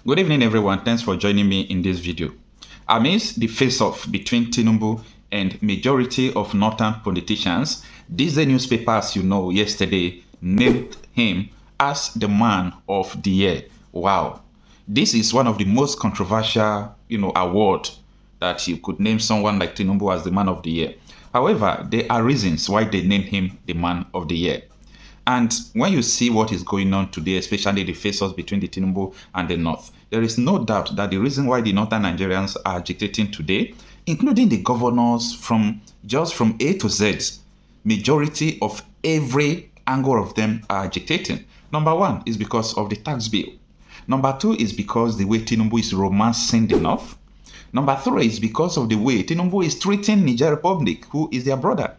Good evening, everyone. Thanks for joining me in this video. Amidst the face-off between Tinubu and majority of northern politicians, thisday newspaper, as you know, yesterday named him as the man of the year. Wow. This is one of the most controversial, award that you could name someone like Tinubu as the man of the year. However, there are reasons why they named him the man of the year. And when you see what is going on today, especially the face-offs between the Tinubu and the North, there is no doubt that the reason why the Northern Nigerians are agitating today, including the governors from A to Z, majority of every angle of them are agitating. Number one is because of the tax bill. Number two is because the way Tinubu is romancing the North. Number three is because of the way Tinubu is treating Niger Republic, who is their brother.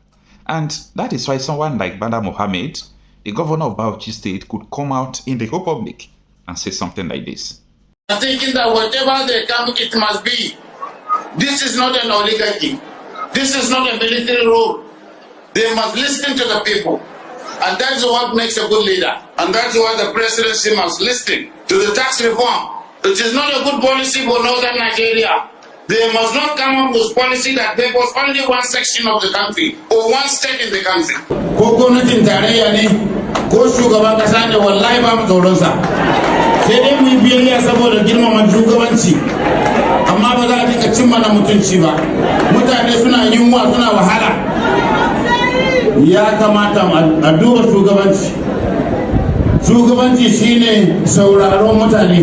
And that is why someone like Bada Mohammed, the governor of Bauchi State, could come out in the whole public and say something like this. I'm thinking that whatever they come, it must be. This is not an oligarchy. This is not a military rule. They must listen to the people. And that's what makes a good leader. And that's why the presidency must listen to the tax reform. It is not a good policy for northern Nigeria. They must not come up with policy that favors only one section of the country or one state in the country. Ko shugaban kasa ne wallahi ba mu tsoron sa sai dai mu yi biyayya saboda girmama shugabanci amma ba za a dinga cin mana mutunci ba mutane suna yunwa suna wahala ya kamata a duba shugabanci shine sauraron mutane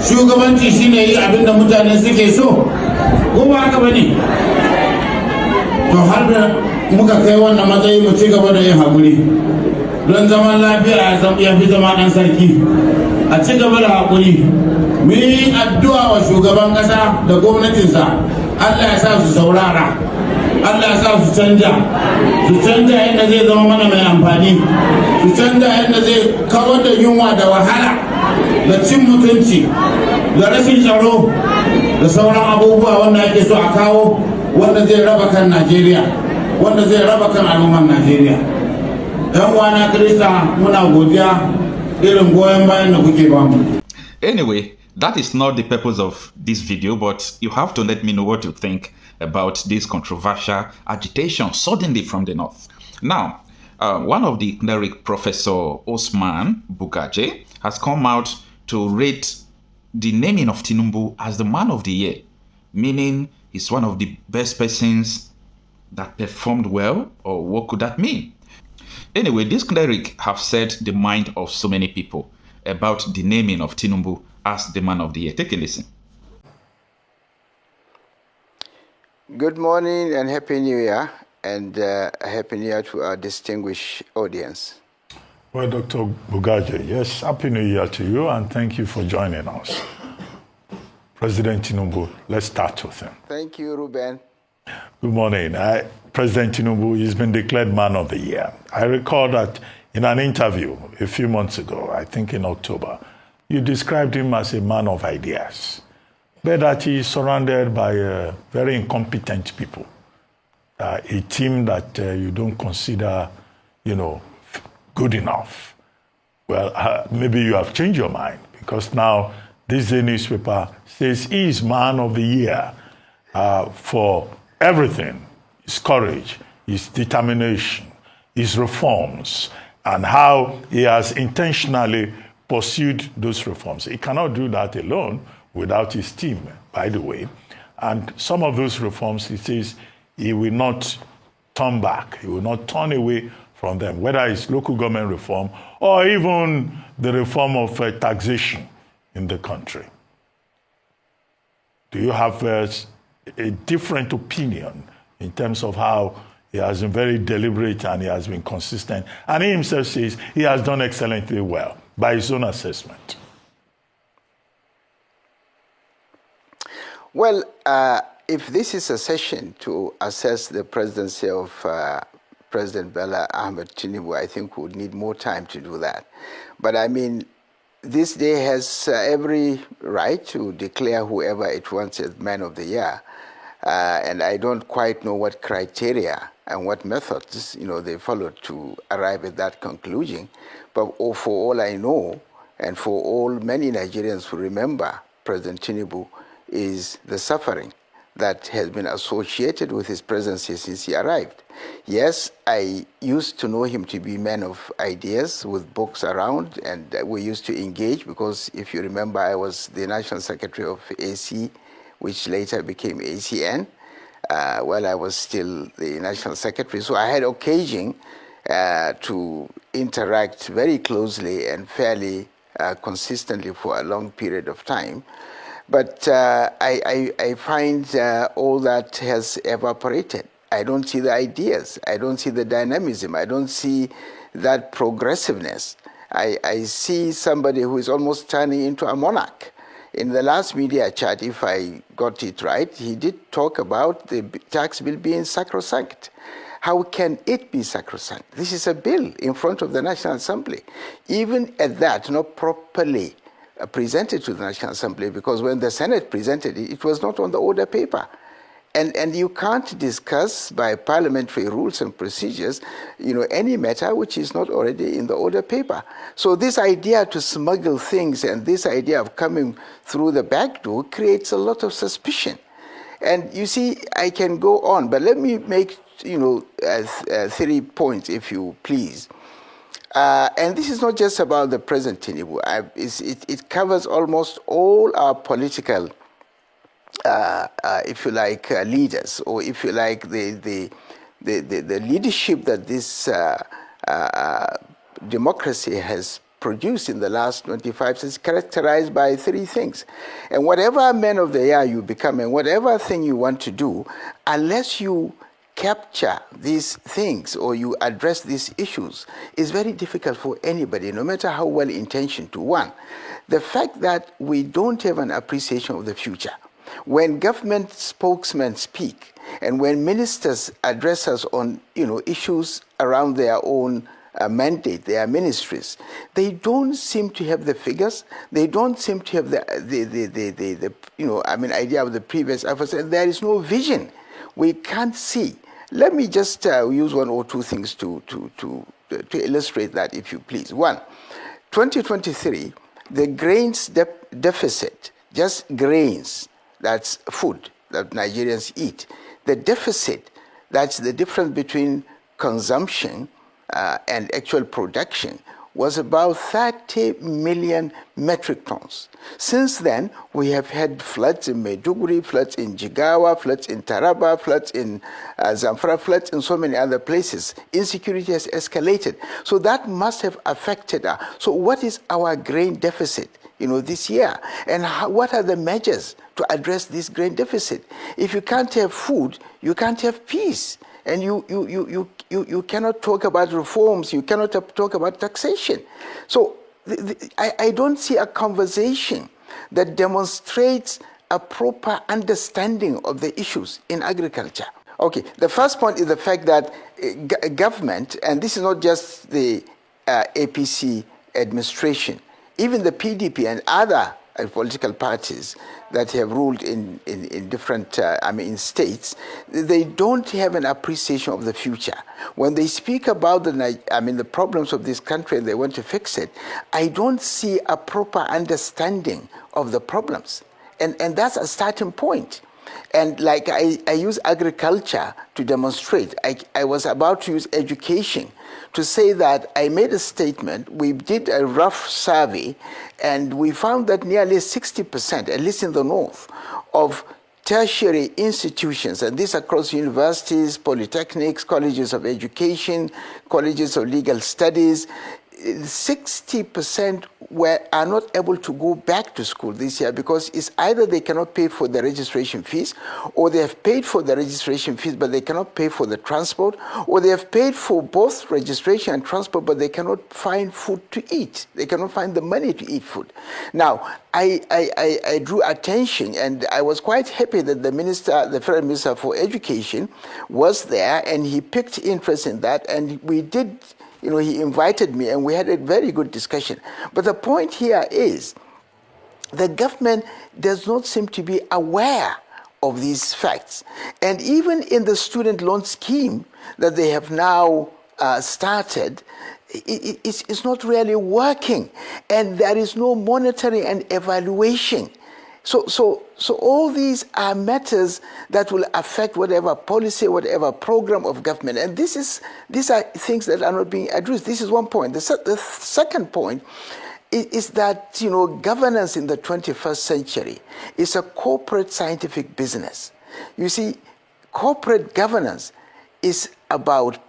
shugabanci shine yi abinda mutane suke so ko ba haka bane to har da muka kai wannan matsayi mu ci gaba da yin hakuri don zaman lafiya ya fi zama ɗan sarki a ci gaba da haƙuri mu yi addu'a wa shugaban ƙasa da gwamnatinsa Allah ya sa su saurara Allah ya sa su canja yadda zai zama mana mai amfani su canja yadda zai kawar da yunwa da wahala da cin mutunci da rashin tsaro da sauran abubuwa wanda ake so a kawo wanda zai raba kan Najeriya wanda zai raba kan al'ummar Najeriya. Anyway, that is not the purpose of this video, but you have to let me know what you think about this controversial agitation suddenly from the North. Now, one of the Cleric, Professor Osman Bugaje, has come out to rate the naming of Tinubu as the man of the year, meaning he's one of the best persons that performed well, or what could that mean? Anyway, this Cleric have said the mind of so many people about the naming of Tinubu as the man of the year. Take a listen. Good morning and Happy New Year, and Happy New Year to our distinguished audience. Well, Dr. Bugaje, yes, Happy New Year to you, and thank you for joining us. President Tinubu, let's start with him. Thank you, Ruben. Good morning. President Tinubu has been declared Man of the Year. I recall that in an interview a few months ago, I think in October, you described him as a man of ideas, but that he is surrounded by very incompetent people, a team that you don't consider, good enough. Well, maybe you have changed your mind, because now this newspaper says he is Man of the Year for everything. His courage, his determination, his reforms, and how he has intentionally pursued those reforms. He cannot do that alone without his team, by the way. And some of those reforms, he says, he will not turn back. He will not turn away from them, whether it's local government reform or even the reform of taxation in the country. Do you have a different opinion in terms of how he has been very deliberate and he has been consistent? And he himself says he has done excellently well by his own assessment. Well, if this is a session to assess the presidency of President Bola Ahmed Tinubu, I think we would need more time to do that. But I mean, this day has every right to declare whoever it wants as Man of the Year. And I don't quite know what criteria and what methods they followed to arrive at that conclusion. But for all I know, and for all many Nigerians who remember President Tinubu, is the suffering that has been associated with his presidency since he arrived. Yes, I used to know him to be a man of ideas with books around, and we used to engage because, if you remember, I was the National Secretary of AC, which later became ACN, while I was still the National Secretary. So I had occasion to interact very closely and fairly consistently for a long period of time. But I find all that has evaporated. I don't see the ideas. I don't see the dynamism. I don't see that progressiveness. I see somebody who is almost turning into a monarch. In the last media chat, if I got it right, he did talk about the tax bill being sacrosanct. How can it be sacrosanct? This is a bill in front of the National Assembly. Even at that, not properly presented to the National Assembly, because when the Senate presented it, it was not on the order paper. And you can't discuss by parliamentary rules and procedures, any matter which is not already in the order paper. So this idea to smuggle things and this idea of coming through the back door creates a lot of suspicion. And you see, I can go on, but let me make 3 points, if you please. And this is not just about the present Tinubu. It covers almost all our political, if you like, leaders, or if you like, the leadership that this democracy has produced in the last 25 years is characterized by 3 things. And whatever man of the year you become and whatever thing you want to do, unless you capture these things or you address these issues, is very difficult for anybody, no matter how well intentioned. To one, the fact that we don't have an appreciation of the future. When government spokesmen speak and when ministers address us on issues around their own mandate, their ministries, they don't seem to have the figures. They don't seem to have the idea of the previous efforts, and there is no vision. We can't see. Let me just use 1 or 2 things to illustrate that, if you please. 1, 2023, the grains deficit, just grains, that's food that Nigerians eat. The deficit, that's the difference between consumption and actual production, was about 30 million metric tons. Since then, we have had floods in Maiduguri, floods in Jigawa, floods in Taraba, floods in Zamfara, floods in so many other places. Insecurity has escalated. So that must have affected us. So what is our grain deficit, this year? And what are the measures to address this grain deficit? If you can't have food, you can't have peace. And you cannot talk about reforms, you cannot talk about taxation. So I don't see a conversation that demonstrates a proper understanding of the issues in agriculture. Okay, the first point is the fact that government, and this is not just the APC administration, even the PDP and other political parties that have ruled in different, in states, they don't have an appreciation of the future. When they speak about the problems of this country and they want to fix it, I don't see a proper understanding of the problems. And that's a starting point. And like I use agriculture to demonstrate. I was about to use education to say that I made a statement. We did a rough survey, and we found that nearly 60%, at least in the north, of tertiary institutions, and this across universities, polytechnics, colleges of education, colleges of legal studies, 60% are not able to go back to school this year because it's either they cannot pay for the registration fees, or they have paid for the registration fees but they cannot pay for the transport, or they have paid for both registration and transport but they cannot find food to eat. They cannot find the money to eat food. Now, I drew attention, and I was quite happy that the Federal Minister for Education was there, and he picked interest in that, and we did. He invited me and we had a very good discussion. But the point here is the government does not seem to be aware of these facts. And even in the student loan scheme that they have now started, it's not really working, and there is no monitoring and evaluation. So all these are matters that will affect whatever policy, whatever program of government, and these are things that are not being addressed. This is one point. The second point is that governance in the 21st century is a corporate scientific business. You see, corporate governance is about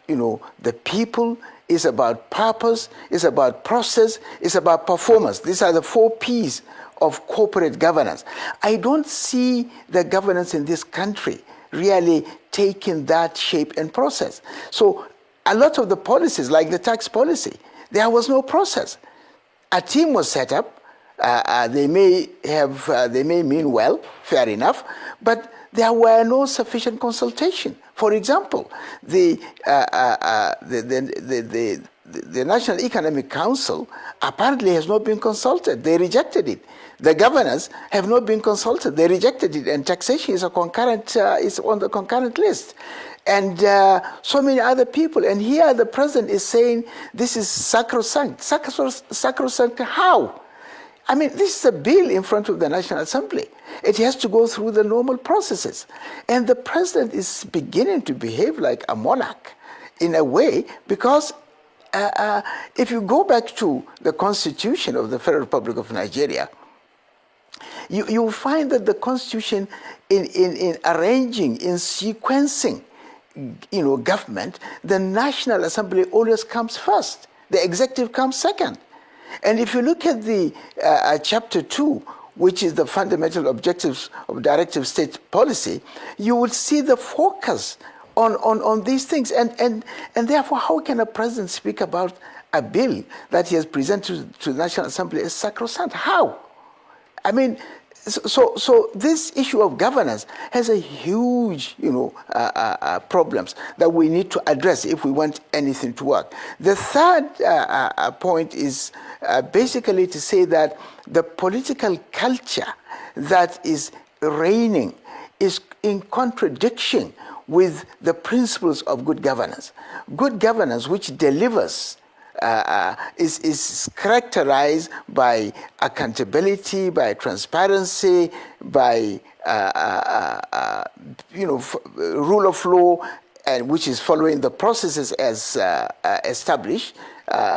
the people, is about purpose, is about process, is about performance. These are the 4 P's of corporate governance. I don't see the governance in this country really taking that shape and process. So a lot of the policies, like the tax policy, there was no process. A team was set up. They may mean well, fair enough, but there were no sufficient consultation. For example, the National Economic Council apparently has not been consulted. They rejected it. The governors have not been consulted. They rejected it, and taxation is is on the concurrent list. And so many other people. And here the president is saying this is sacrosanct. Sacrosanct how? I mean, this is a bill in front of the National Assembly. It has to go through the normal processes. And the president is beginning to behave like a monarch in a way, because if you go back to the Constitution of the Federal Republic of Nigeria, you find that the Constitution, in arranging, in sequencing, government, the National Assembly always comes first. The executive comes second. And if you look at the chapter 2, which is the fundamental objectives of directive state policy, you will see the focus on these things. And therefore, how can a president speak about a bill that he has presented to the National Assembly as sacrosanct? How? I mean, so this issue of governance has a huge, problems that we need to address if we want anything to work. The third point is basically to say that the political culture that is reigning is in contradiction with the principles of good governance. Good governance, which delivers, is characterized by accountability, by transparency, by rule of law, and which is following the processes as established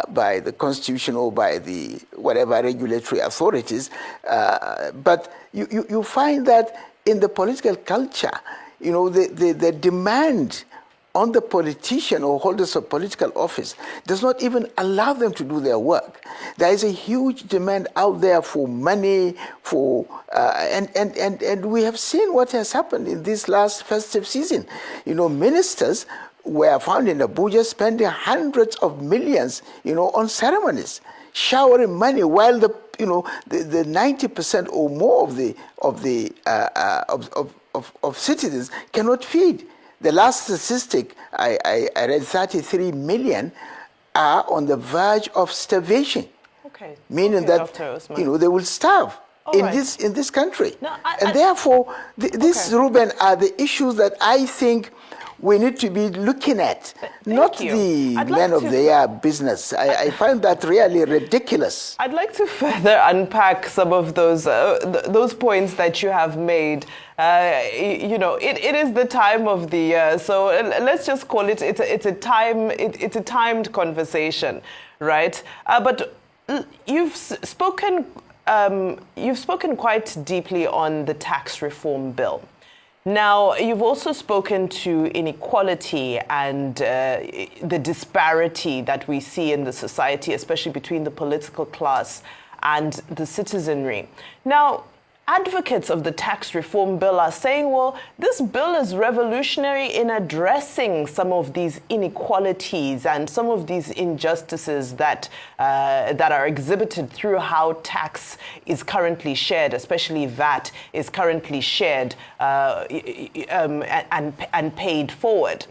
by the Constitution or by the whatever regulatory authorities. But you find that in the political culture, the demand on the politician or holders of political office does not even allow them to do their work. There is a huge demand out there for money, and we have seen what has happened in this last festive season. Ministers were found in Abuja spending hundreds of millions, on ceremonies, showering money, while the 90% or more of citizens cannot feed. The last statistic I read, 33 million are on the verge of starvation. Okay. Meaning that they will starve in this country. No, therefore, these, Ruben, are the issues that I think we need to be looking at, not the man of the year business. I find that really ridiculous. I'd like to further unpack some of those points that you have made. It is the time of the year, so let's just call it. It's a timed conversation, right? But you've spoken quite deeply on the tax reform bill. Now, you've also spoken to inequality and the disparity that we see in the society, especially between the political class and the citizenry. Now, advocates of the tax reform bill are saying, well, this bill is revolutionary in addressing some of these inequalities and some of these injustices that are exhibited through how tax is currently shared, especially VAT is currently shared and paid forward.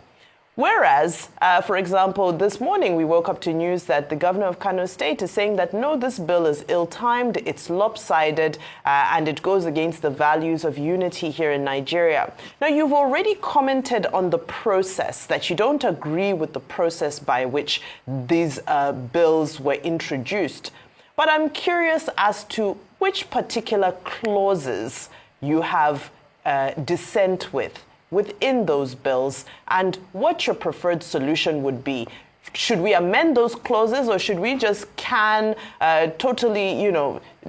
Whereas, for example, this morning we woke up to news that the governor of Kanu State is saying that no, this bill is ill-timed, it's lopsided, and it goes against the values of unity here in Nigeria. Now, you've already commented on the process, that you don't agree with the process by which these bills were introduced. But I'm curious as to which particular clauses you have dissent within those bills, and what your preferred solution would be. Should we amend those clauses, or should we just totally,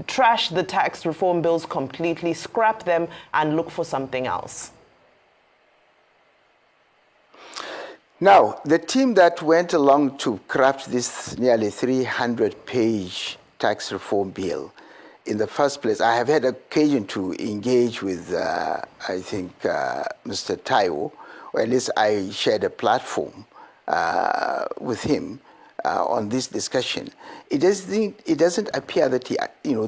trash the tax reform bills completely, scrap them, and look for something else? Now, the team that went along to craft this nearly 300-page tax reform bill, in the first place, I have had occasion to engage with, I think, Mr. Taiwo, or at least I shared a platform with him on this discussion. It doesn't appear that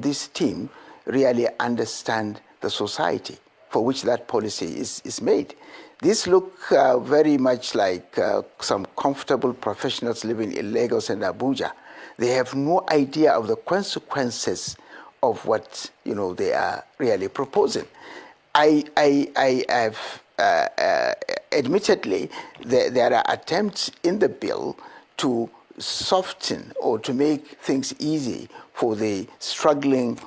this team really understand the society for which that policy is made. These look very much like some comfortable professionals living in Lagos and Abuja. They have no idea of the consequences of what they are really proposing. I have admittedly there are attempts in the bill to soften or to make things easy for the struggling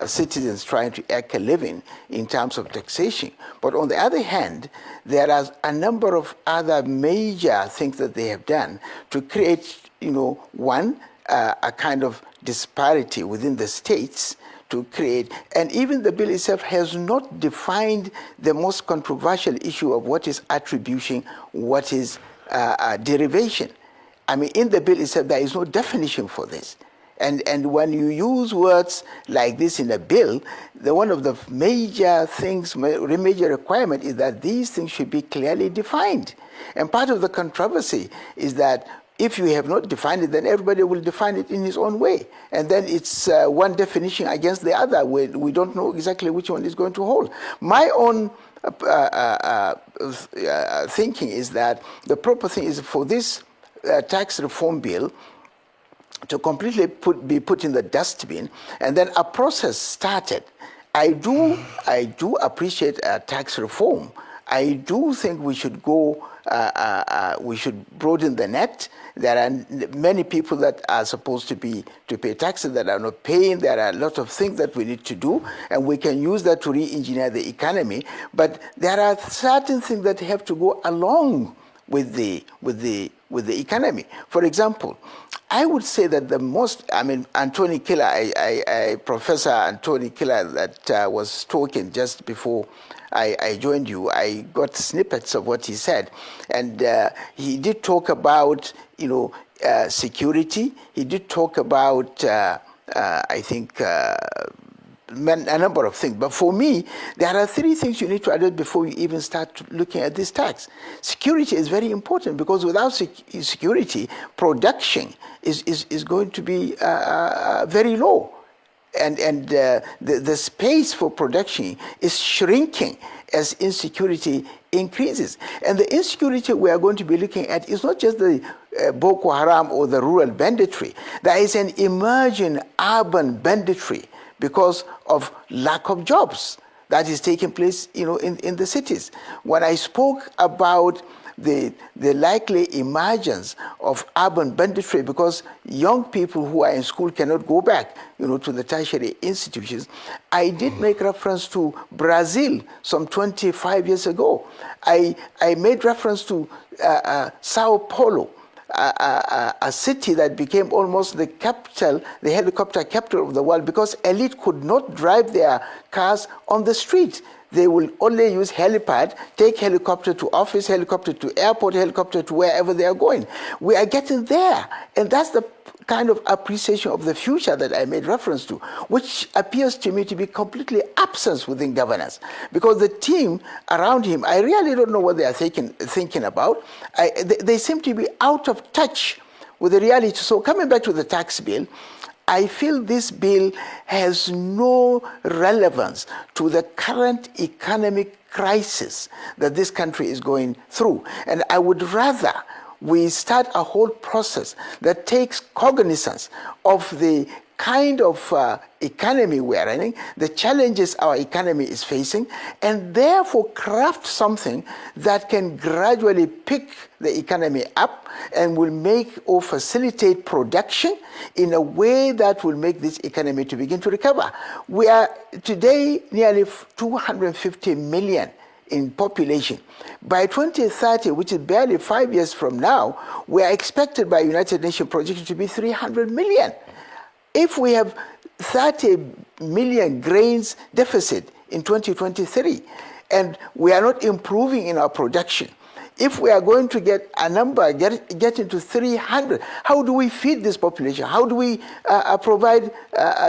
citizens trying to eke a living in terms of taxation. But on the other hand, there are a number of other major things that they have done to create, one, a kind of disparity within the states to create, and even the bill itself has not defined the most controversial issue of what is attribution, what is derivation. I mean, in the bill itself, there is no definition for this. And when you use words like this in a bill, one of the major requirement is that these things should be clearly defined. And part of the controversy is that if you have not defined it, then everybody will define it in his own way. And then it's one definition against the other. We don't know exactly which one is going to hold. My own thinking is that the proper thing is for this tax reform bill to completely be put in the dustbin, and then a process started. I do appreciate tax reform. I do think we should go, we should broaden the net. There are many people that are supposed to pay taxes that are not paying. There are a lot of things that we need to do, and we can use that to re-engineer the economy. But there are certain things that have to go along with the economy. For example, I would say that the most, Anthony Killer, Professor Anthony Killer that was talking just before I joined you, I got snippets of what he said. And he did talk about, security. He did talk about, I think, a number of things. But for me, there are three things you need to address before you even start looking at this tax. Security is very important, because without security, production is going to be very low. And the space for production is shrinking as insecurity increases. And the insecurity we are going to be looking at is not just the Boko Haram or the rural banditry. There is an emerging urban banditry because of lack of jobs that is taking place, in the cities. When I spoke about the likely emergence of urban banditry because young people who are in school cannot go back, to the tertiary institutions, I did make reference to Brazil some 25 years ago. I made reference to Sao Paulo, a city that became almost the capital, the helicopter capital of the world, because elite could not drive their cars on the street. They will only use helipad, take helicopter to office, helicopter to airport, helicopter to wherever they are going. We are getting there. And that's the kind of appreciation of the future that I made reference to, which appears to me to be completely absent within governance. Because the team around him, I really don't know what they are thinking about. They seem to be out of touch with the reality. So coming back to the tax bill, I feel this bill has no relevance to the current economic crisis that this country is going through. And I would rather we start a whole process that takes cognizance of the kind of economy we are running, the challenges our economy is facing, and therefore craft something that can gradually pick the economy up and will make or facilitate production in a way that will make this economy to begin to recover. We are today nearly 250 million in population. By 2030, which is barely 5 years from now, we are expected by United Nations projection to be 300 million. If we have 30 million grains deficit in 2023, and we are not improving in our production, if we are going to get a number, get into 300, how do we feed this population? How do we provide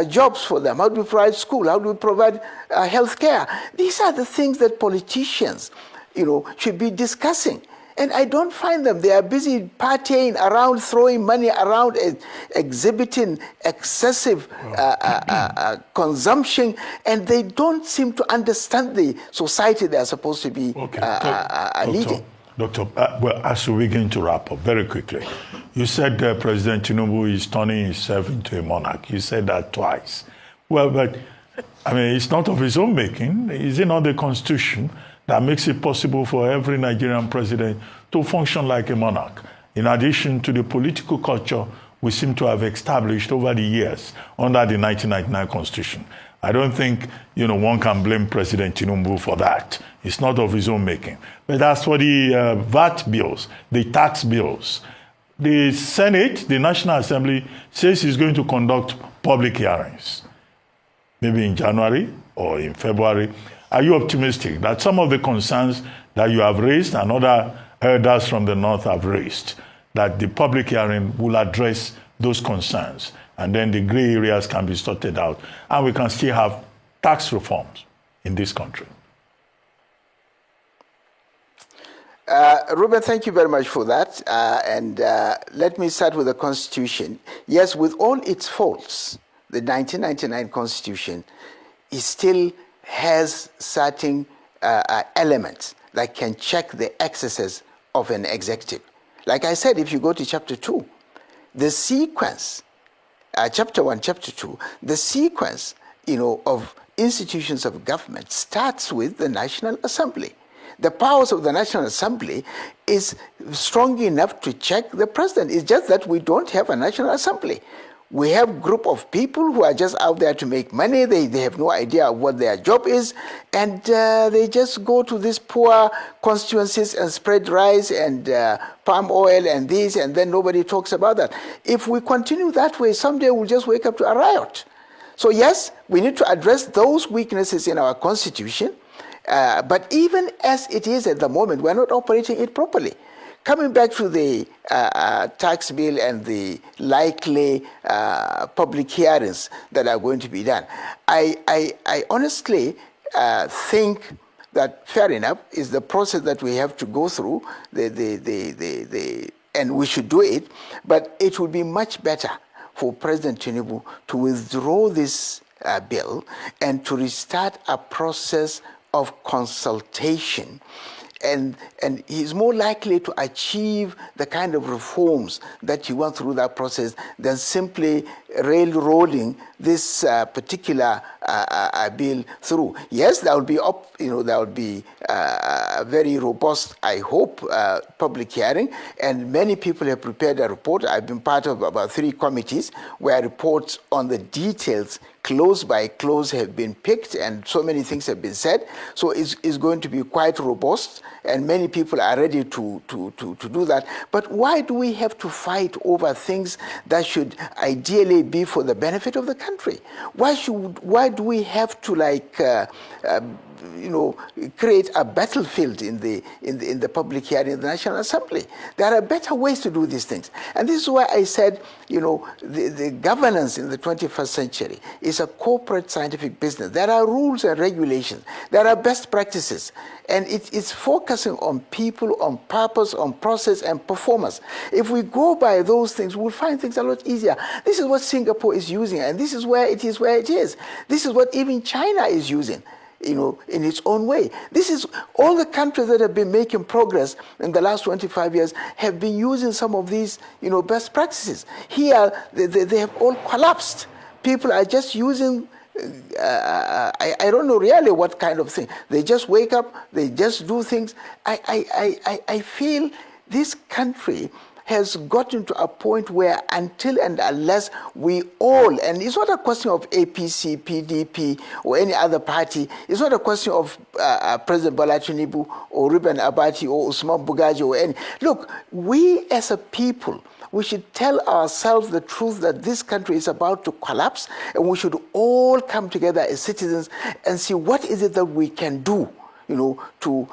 jobs for them? How do we provide school? How do we provide health care? These are the things that politicians, should be discussing. And I don't find them. They are busy partying around, throwing money around, exhibiting excessive consumption, and they don't seem to understand the society they are supposed to be leading. Doctor, well, as we begin to wrap up very quickly, you said President Tinubu is turning himself into a monarch. You said that twice. Well, but I mean, it's not of his own making. Is it not the Constitution that makes it possible for every Nigerian president to function like a monarch, in addition to the political culture we seem to have established over the years under the 1999 Constitution? I don't think, one can blame President Tinubu for that. It's not of his own making. But as for the VAT bills, the tax bills, the Senate, the National Assembly, says it's going to conduct public hearings, maybe in January or in February. Are you optimistic that some of the concerns that you have raised and other elders from the North have raised, that the public hearing will address those concerns, and then the gray areas can be sorted out, and we can still have tax reforms in this country? Ruben, thank you very much for that. And let me start with the Constitution. Yes, with all its faults, the 1999 Constitution is still has certain elements that can check the excesses of an executive. Like I said, if you go to chapter 2, the sequence, chapter 1, chapter 2, the sequence, of institutions of government starts with the National Assembly. The powers of the National Assembly is strong enough to check the president. It's just that we don't have a National Assembly. We have a group of people who are just out there to make money. They have no idea what their job is, and they just go to these poor constituencies and spread rice and palm oil and this, and then nobody talks about that. If we continue that way, someday we'll just wake up to a riot. So yes, we need to address those weaknesses in our Constitution, but even as it is at the moment, we're not operating it properly. Coming back to the tax bill and the likely public hearings that are going to be done, I honestly think that fair enough is the process that we have to go through, and we should do it, but it would be much better for President Tinubu to withdraw this bill and to restart a process of consultation. And he's more likely to achieve the kind of reforms that he went through that process than simply railroading this particular bill through. Yes, there will be a very robust, I hope, public hearing, and many people have prepared a report. I've been part of about 3 committees where reports on the details, close by close, have been picked, and so many things have been said. So it's going to be quite robust, and many people are ready to do that. But why do we have to fight over things that should ideally be for the benefit of the country? Why do we have to create a battlefield in the public hearing in the National Assembly? There are better ways to do these things. And this is why I said, the governance in the 21st century is a corporate scientific business. There are rules and regulations. There are best practices. And it's focusing on people, on purpose, on process, and performance. If we go by those things, we'll find things a lot easier. This is what Singapore is using, and this is where it is where it is. This is what even China is using, in its own way. This is all the countries that have been making progress in the last 25 years have been using some of these, best practices. Here, they have all collapsed. People are just using I don't know really what kind of thing. They just wake up, they just do things. I feel this country has gotten to a point where until and unless we all, and it's not a question of APC, PDP, or any other party, it's not a question of President Bola Tinubu or Reuben Abati or Usman Bugaji or any. Look, we as a people, we should tell ourselves the truth that this country is about to collapse, and we should all come together as citizens and see what is it that we can do, to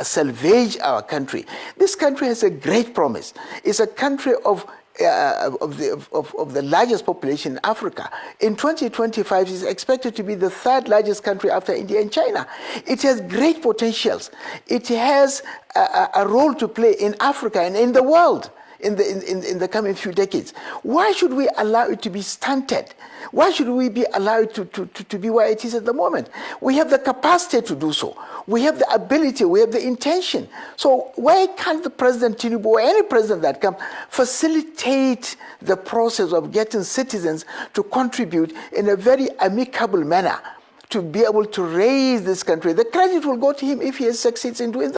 salvage our country. This country has a great promise. It's a country of the largest population in Africa. In 2025, it's expected to be the third largest country after India and China. It has great potentials. It has a role to play in Africa and in the world in the coming few decades. Why should we allow it to be stunted? Why should we be allowed to be where it is at the moment? We have the capacity to do so. We have the ability, we have the intention. So why can't the President Tinubu or any president that comes facilitate the process of getting citizens to contribute in a very amicable manner to be able to raise this country? The credit will go to him if he succeeds in doing that.